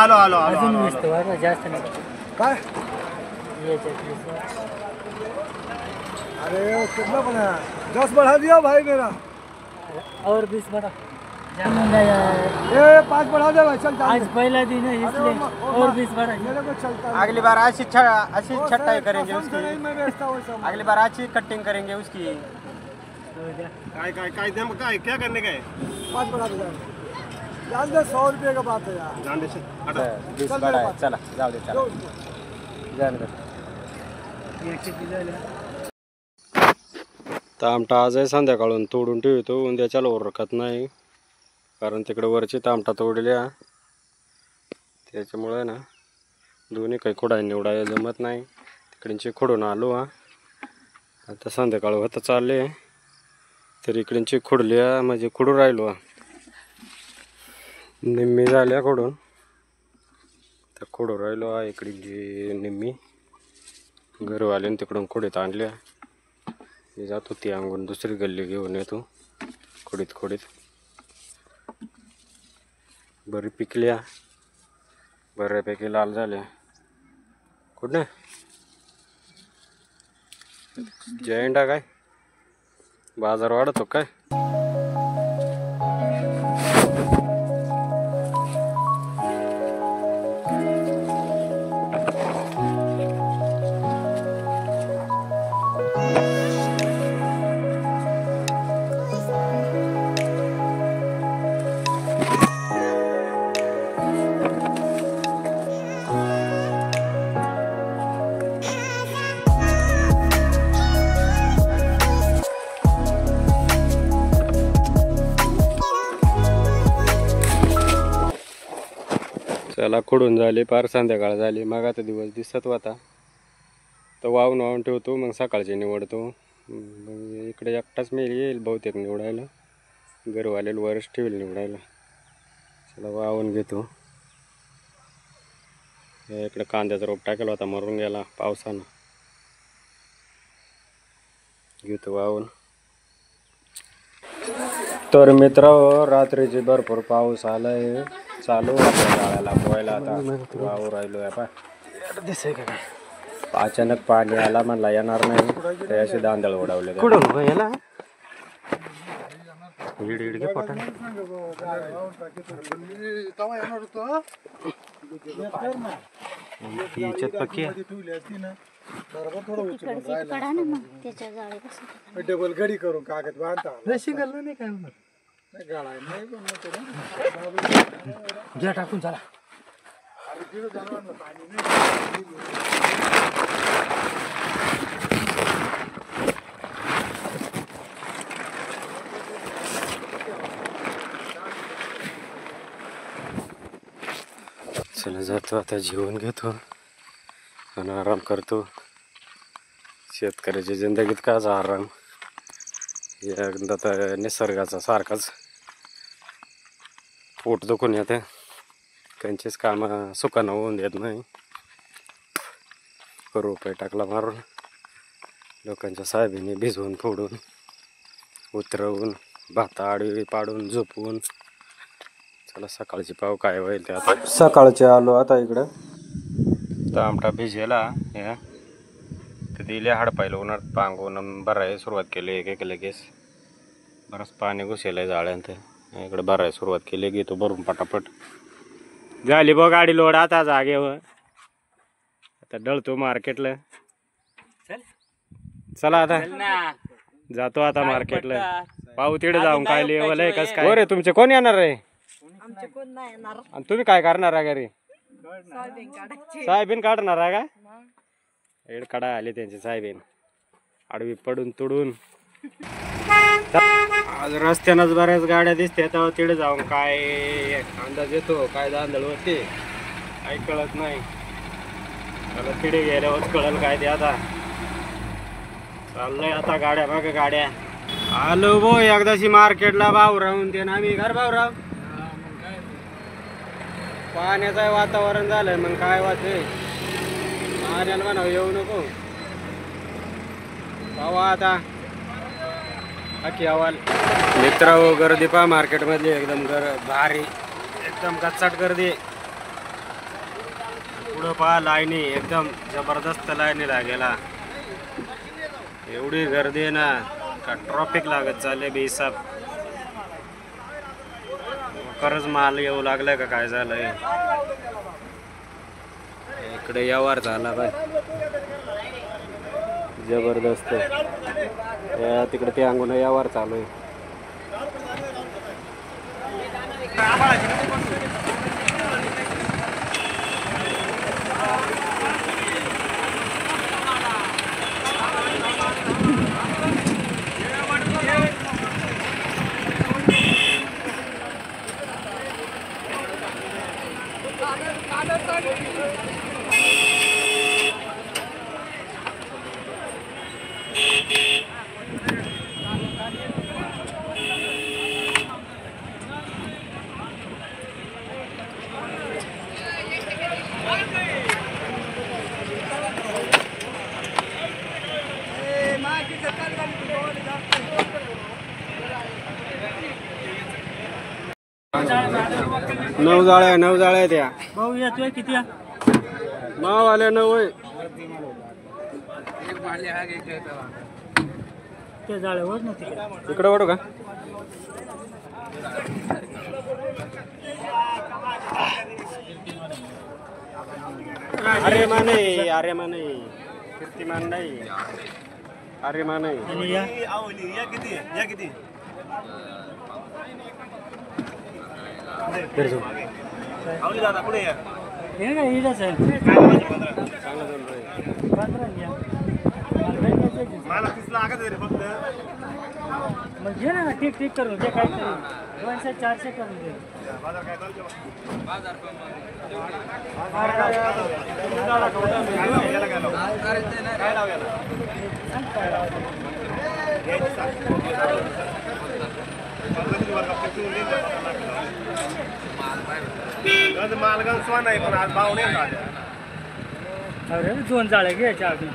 आलो आलो आलो अजून 20 तो बरं जास्त नाही काय ये 20 अरे कितना बना 10 बढ़ा दिया भाई मेरा और 20 बढ़ा ज्यादा नहीं यार ये 5 बढ़ा दे भाई चल आज पहला दिन है इसलिए और 20 बढ़ा मेरे को चलता है अगली बार ऐसी छटाई करेंगे कसम से उसकी नहीं मैं बेचता हूँ सब अगली बार अच्छी कटिंग करेंगे उसकी काय क्या करने का है 5 बढ़ा दे जान दे 100 रुपये का बात है यार जान दे हटा 20 बढ़ा है चला जाऊ दे चला जान दे तामटा आजही संध्याकाळून तोडून ठेवतो उद्याच्याला ओरखत नाही कारण तिकडे वरची तामटा तोडल्या त्याच्यामुळे ना दोन्ही काही खोडाय निवडायला जमत नाही तिकडची खोडून आलो आता संध्याकाळ होतं चालले तर इकडची खोडल्या म्हणजे खोडून राहिलो निम्मी झाल्या खोडून तर खोडून राहिलो इकडची निम्मी घरवाल्याने तिकडून खोडीत आणल्या मी जातो ती अंगून दुसरी गल्ली घेऊन येतो खोडीत खोडीत बरी पिकल्या बऱ्यापैकी लाल झाल्या कुठे जयंडा काय बाजार वाढतो काय त्याला खोडून झाले पार संध्याकाळ झाली मग आता दिवस दिसत होता तर वाहून वाहून ठेवतो मग सकाळचे निवडतो मग इकडे एकटाच मी येईल बहुतेक निवडायला घरवालेला वरच ठेवेल निवडायला त्याला वाहून घेतो इकडे कांद्याचा रोप टाकेला होता मरून गेला पावसानं घेतो वाहून तर मित्रांनो रात्रीची भरपूर पाऊस आलाय चालू गाळ्याला पोहायला आता वाहू राहिलो दिसतंय का अचानक पाणी आला म्हणला येणार नाही ते असे दांदळ उडवले याला डबल गडी करून कागद बांधता सिंगल नाही काय होणार गाळा नाही घ्या टाकून चला चला जातो आता जेवण घेतो आणि आराम करतो शेतकऱ्याच्या जिंदगीत काचा आराम एकदा तर निसर्गाचा सारखाच पोट दुखून येते त्यांचेच कामं सुखानं होऊन देत नाही रुपये टाकला मारून लोकांच्या साहेबीने भिजवून फोडून उतरवून भाता आडवी पाडून झोपवून चला सकाळची पाव काय होईल ते आता सकाळचे आलो आता इकडं तामटा भिजेला या तर दिले हाडपायला उन्हात पांगून भरायला सुरुवात केली एक लगेच बरंच पाणी घुसेलं जाळ्यात इकडे भरायला सुरुवात केली घेतो भरून पटापट झाली बघ गाडी लोड आता जागेवर आता डळतो मार्केटला चला आता जातो आता मार्केटला पाहू तिकडे जाऊन काय लेवल कस काय रे तुमचे कोण येणार आहे आणि तुम्ही काय करणार आहे घरी साहेबीन काढणार आहे का एड काढा आले त्यांचे साहेबीन आडवी पडून तुडून आज रस्त्यानंच बऱ्याच गाड्या दिसते तेव्हा तिकडे जाऊन काय अंदाज येतो काय दांदळ होते काही कळत नाही मला तिकडे गेल्यावर कळलं काय ते आता चाललंय आता गाड्या बघा गाड्या आलो भो एकदाशी मार्केटला भाऊ राहून ते ना मी घर भाऊ राव पाण्याचं वातावरण झालंय मग काय वाटतंय पाण्याला म्हणावं येऊ नको भाऊ आता बाकी अहवाल मित्र गर्दी पहा मार्केटमधली एकदम भारी एकदम गच्चाट गर्दी पुढं पहा लाईनी एकदम जबरदस्त लाईनी लागेला. एवढी गर्दी आहे ना का ट्रॉफिक लागत चालले बेहिसाब. खरंच माल येऊ लागलाय का काय झालंय. इकडे व्यवहार झाला बाय जबरदस्त. तिकडे ते अंगून व्यवहार चालू आहे. नऊ जाळ्या त्या भाऊ येतोय किती नाव आल्या नऊ ते जाळ्यावर ना इकडे वाढू का. अरे मा नाही अरे मा नाही कीर्तिमान नाही अरे मा नाही. आणि या किती दादा पुढे या. हे काय इडच आहे चांगला दोन रुपये. 15 घ्या. मला 30 लागत रे फक्त. मग घे ना ठीक ठीक करून दे काहीतरी 200-400 करून दे. बाजार काय चालतो. मालगाव स्वान आहे पण आज भाव नाही का. अरे 2 जाळ्या घ्यायच्या अजून.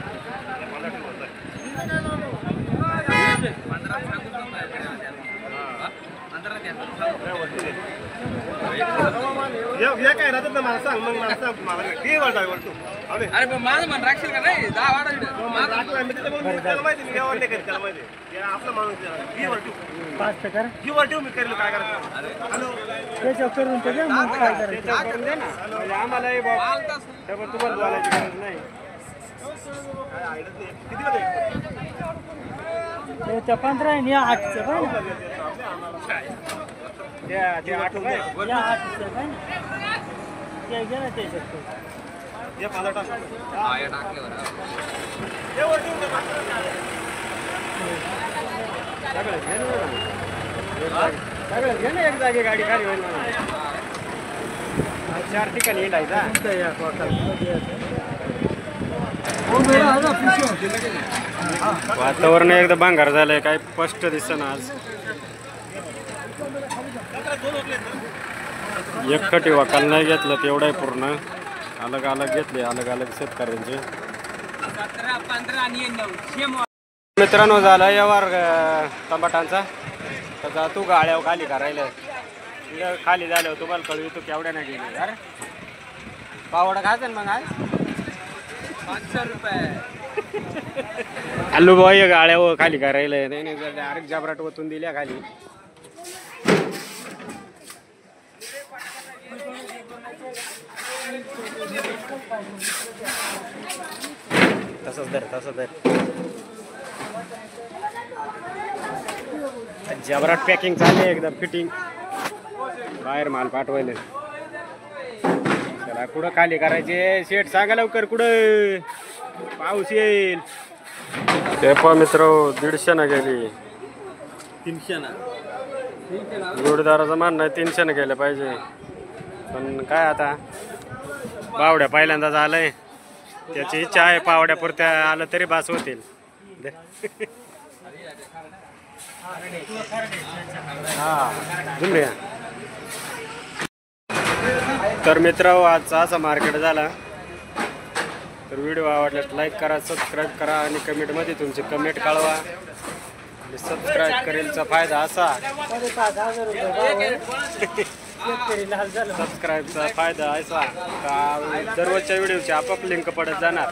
काय राहतात ना मला सांग. मग मला सांग मला किती वाटा वळतो. अरे पण माझं मन राखशील का नाही 10 त्याला माहिती मी व्यवहार नाही करीत. त्याला माहिती आपला माणूस किती वाटू 5 टक्का किती वाटू मी करेल काय करायचं. हॅलो त्याच्यावर करून ते द्या मग काय करायचं. करून दे ना म्हणजे आम्हालाही डबल तुम्हाला बोलायची गरज नाही. किती वाटे ते त्या 15 आहे या 8चं काय ना ते आठवण आहे. या 8चं काय ना ते घे ना त्याच्यात. हे पाला टाक. सगळं घे ना एक जागी गाडी खाली होईल म्हणा. 4 ठिकाणी हिंडायचा. वातावरण एकदम भांगार झालंय. काही स्पष्ट दिसना आज. एकखटी वकाल नाही घेतलं तेवढं पूर्ण अलग अलग घेतले. अलग अलग शेतकऱ्यांचे. 15 आणि 9 मित्रांनो झाला व्यवहार टमाटांचा. तर तू गाड्यावर खाली करायला खाली झाल्यावर तुम्हाला कळवी तू केवढ्या नाही गेली. अरे पावडा खायचा ना मग आज 500 रुपये. आलू बाई गाड्यावर खाली करायला त्याने डायरेक्ट जाबराट ओतून दिल्या खाली. तसंच धर जबराट पॅकिंग चालू आहे एकदम फिटिंग. बाहेर माल पाठवायला चला. कुठं खाली करायचे शेट सांगा लवकर कुठं पाऊस येईल. ते पण मित्र 150 न गेली. 300 ना. जोडीदाराचं म्हणणं आहे 300 न गेलं पाहिजे. पण काय आता पावड्या पहिल्यांदा झालंय. त्याची इच्छा आहे पावड्यापुरत्या आलं तरी बास होतील. तर मित्र आजचा असा मार्केट झाला. तर व्हिडिओ आवडल्यास लाईक करा, सबस्क्राईब करा आणि कमेंटमध्ये तुमची कमेंट कळवा. आणि सबस्क्राईब करेलचा फायदा असा शेतकरी लाल झालं. सबस्क्राईबचा फायदा असा का दररोजच्या व्हिडिओची आपोआप लिंक पडत जाणार